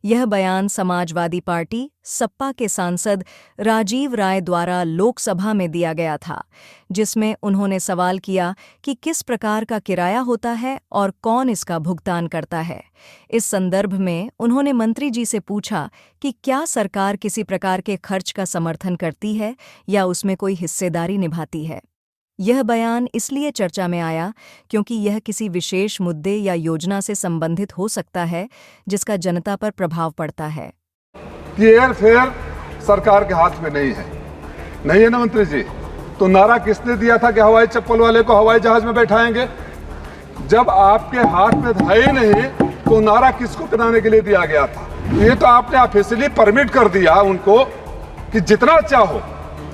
यह बयान समाजवादी पार्टी सपा के सांसद राजीव राय द्वारा लोकसभा में दिया गया था, जिसमें उन्होंने सवाल किया कि किस प्रकार का किराया होता है और कौन इसका भुगतान करता है। इस संदर्भ में उन्होंने मंत्री जी से पूछा कि क्या सरकार किसी प्रकार के खर्च का समर्थन करती है या उसमें कोई हिस्सेदारी निभाती है। यह बयान इसलिए चर्चा में आया क्योंकि यह किसी विशेष मुद्दे या योजना से संबंधित हो सकता है जिसका जनता पर प्रभाव पड़ता है। कि एयरफेयर सरकार के हाथ में नहीं है ना मंत्री जी। तो नारा किसने दिया था कि हवाई चप्पल वाले को हवाई जहाज में बैठाएंगे? जब आपके हाथ में था ही नहीं तो नारा किसको कराने के लिए दिया गया था? ये तो आपने ऑफिशियली परमिट कर दिया उनको कि जितना चाहो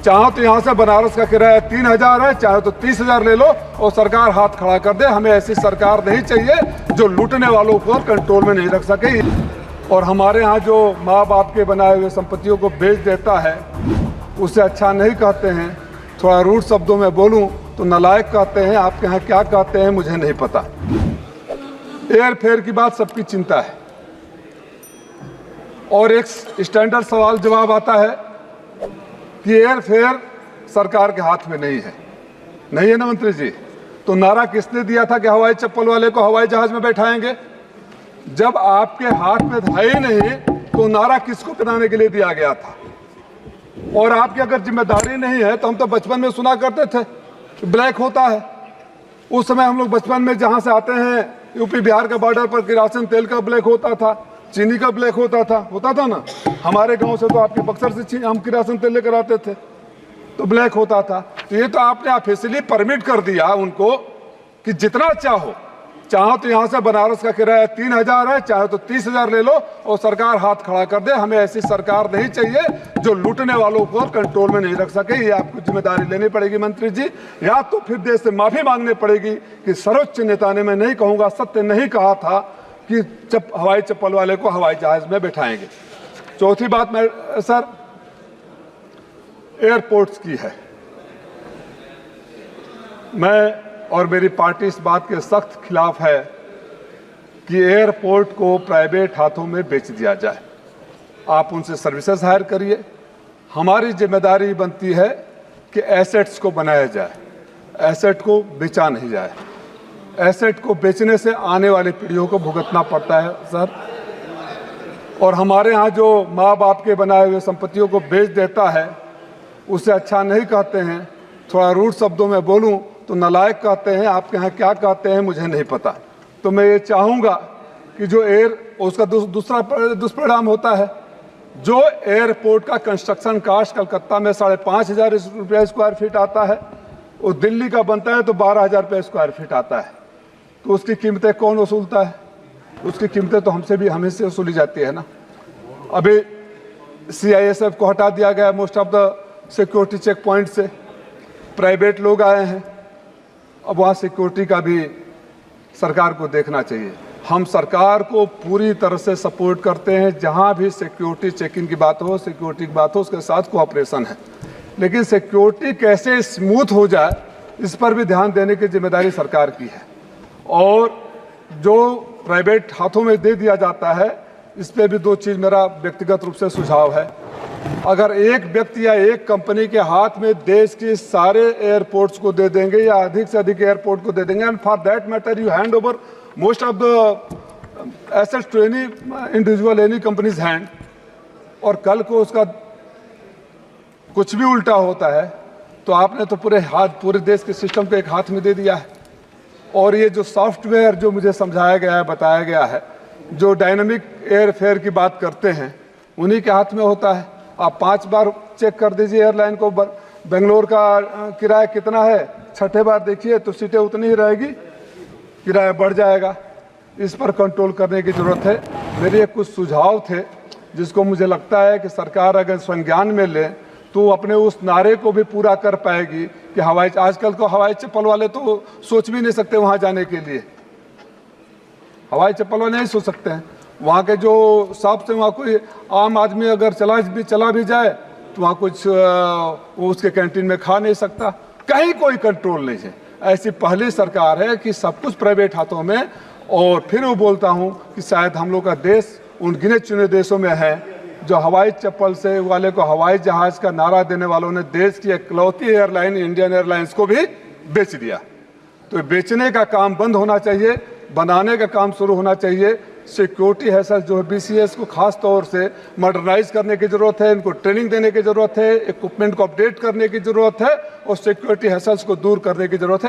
तो यहाँ से बनारस का किराया 3,000 है, चाहे तो 30,000 ले लो और सरकार हाथ खड़ा कर दे। हमें ऐसी सरकार नहीं चाहिए जो लूटने वालों को कंट्रोल में नहीं रख सके। और हमारे यहाँ जो माँ बाप के बनाए हुए संपत्तियों को बेच देता है उसे अच्छा नहीं कहते हैं। थोड़ा रूड शब्दों में बोलूँ तो नालायक कहते हैं। आपके यहाँ क्या कहते हैं मुझे नहीं पता। एयरफेयर की बात सबकी चिंता है और एक स्टैंडर्ड सवाल जवाब आता है कि एयरफेयर सरकार के हाथ में नहीं है ना मंत्री जी। तो नारा किसने दिया था कि हवाई चप्पल वाले को हवाई जहाज में बैठाएंगे? जब आपके हाथ में था ही नहीं तो नारा किसको कराने के लिए दिया गया था? और आपकी अगर जिम्मेदारी नहीं है तो हम तो बचपन में सुना करते थे कि ब्लैक होता है। उस समय हम लोग बचपन में जहां से आते हैं यूपी बिहार के बॉर्डर पर किरासन तेल का ब्लैक होता था, चीनी का ब्लैक होता था ना। हमारे गांव से तो आपके बक्सर से हम किरासन तेल लेकर आते थे तो ब्लैक होता था। तो ये तो आपने ऑफिशियली परमिट कर दिया उनको कि जितना चाहो तो यहाँ से बनारस का किराया 3,000 है, चाहे तो 30,000 ले लो और सरकार हाथ खड़ा कर दे। हमें ऐसी सरकार नहीं चाहिए जो लूटने वालों को कंट्रोल में नहीं रख सके। ये आपको जिम्मेदारी लेनी पड़ेगी मंत्री जी, या तो फिर देश से माफी मांगनी पड़ेगी कि सर्वोच्च नेता ने, मैं नहीं कहूँगा सत्य नहीं कहा था कि हवाई चप्पल वाले को हवाई जहाज में बैठाएंगे। चौथी बात मैं सर एयरपोर्ट्स की है। मैं और मेरी पार्टी इस बात के सख्त खिलाफ है कि एयरपोर्ट को प्राइवेट हाथों में बेच दिया जाए। आप उनसे सर्विसेज हायर करिए। हमारी जिम्मेदारी बनती है कि एसेट्स को बनाया जाए, एसेट को बेचा नहीं जाए। एसेट को बेचने से आने वाली पीढ़ियों को भुगतना पड़ता है सर। और हमारे यहाँ जो माँ बाप के बनाए हुए संपत्तियों को बेच देता है उसे अच्छा नहीं कहते हैं। थोड़ा रूड शब्दों में बोलूँ तो नालायक कहते हैं। आपके यहाँ क्या कहते हैं मुझे नहीं पता। तो मैं ये चाहूँगा कि जो उसका दूसरा दुष्परिणाम होता है, जो एयरपोर्ट का कंस्ट्रक्शन कास्ट कलकत्ता में 5,500 रुपये स्क्वायर फीट आता है, वो दिल्ली का बनता है तो 12,000 रुपये स्क्वायर फीट आता है। तो उसकी कीमतें कौन वसूलता है? उसकी कीमतें तो हमें से वसूली जाती है ना। अभी CISF को हटा दिया गया most of the security check point से। प्राइवेट लोग आए हैं, अब वहाँ सिक्योरिटी का भी सरकार को देखना चाहिए। हम सरकार को पूरी तरह से सपोर्ट करते हैं। जहाँ भी सिक्योरिटी चेकिंग की बात हो, सिक्योरिटी की बात हो, उसके साथ कोऑपरेशन है। लेकिन सिक्योरिटी कैसे स्मूथ हो जाए इस पर भी ध्यान देने की जिम्मेदारी सरकार की है। और जो प्राइवेट हाथों में दे दिया जाता है इस पर भी 2 चीज़ मेरा व्यक्तिगत रूप से सुझाव है। अगर एक व्यक्ति या एक कंपनी के हाथ में देश के सारे एयरपोर्ट्स को दे देंगे या अधिक से अधिक एयरपोर्ट को दे देंगे, and for that matter you hand over most of the assets to any individual, any companies hand, और कल को उसका कुछ भी उल्टा होता है तो आपने तो पूरे देश के सिस्टम को एक हाथ में दे दिया है। और ये जो सॉफ्टवेयर जो मुझे समझाया गया है, बताया गया है, जो डायनामिक एयरफेयर की बात करते हैं उन्हीं के हाथ में होता है। आप 5 बार चेक कर दीजिए एयरलाइन को बेंगलोर का किराया कितना है, 6ठे बार देखिए तो सीटें उतनी ही रहेगी, किराया बढ़ जाएगा। इस पर कंट्रोल करने की ज़रूरत है। मेरे कुछ सुझाव थे जिसको मुझे लगता है कि सरकार अगर संज्ञान में ले तो अपने उस नारे को भी पूरा कर पाएगी कि आजकल को हवाई चप्पल वाले तो सोच भी नहीं सकते वहाँ जाने के लिए। हवाई चप्पल वाले नहीं सोच सकते हैं। वहाँ के जो शॉप से वहाँ कोई आम आदमी अगर चला भी जाए तो वहाँ कुछ वो उसके कैंटीन में खा नहीं सकता। कहीं कोई कंट्रोल नहीं है। ऐसी पहली सरकार है कि सब कुछ प्राइवेट हाथों में। और फिर वो बोलता हूँ कि शायद हम लोग का देश उन गिने चुने देशों में हैं जो हवाई चप्पल से वाले को हवाई जहाज का नारा देने वालों ने देश की इकलौती एयरलाइन इंडियन एयरलाइंस को भी बेच दिया। तो बेचने का काम बंद होना चाहिए, बनाने का काम शुरू होना चाहिए। सिक्योरिटी हैसल जो है BCS को खास तौर से मॉडर्नाइज करने की ज़रूरत है, इनको ट्रेनिंग देने की ज़रूरत है, इक्विपमेंट को अपडेट करने की ज़रूरत है और सिक्योरिटी हैसल्स को दूर करने की ज़रूरत है।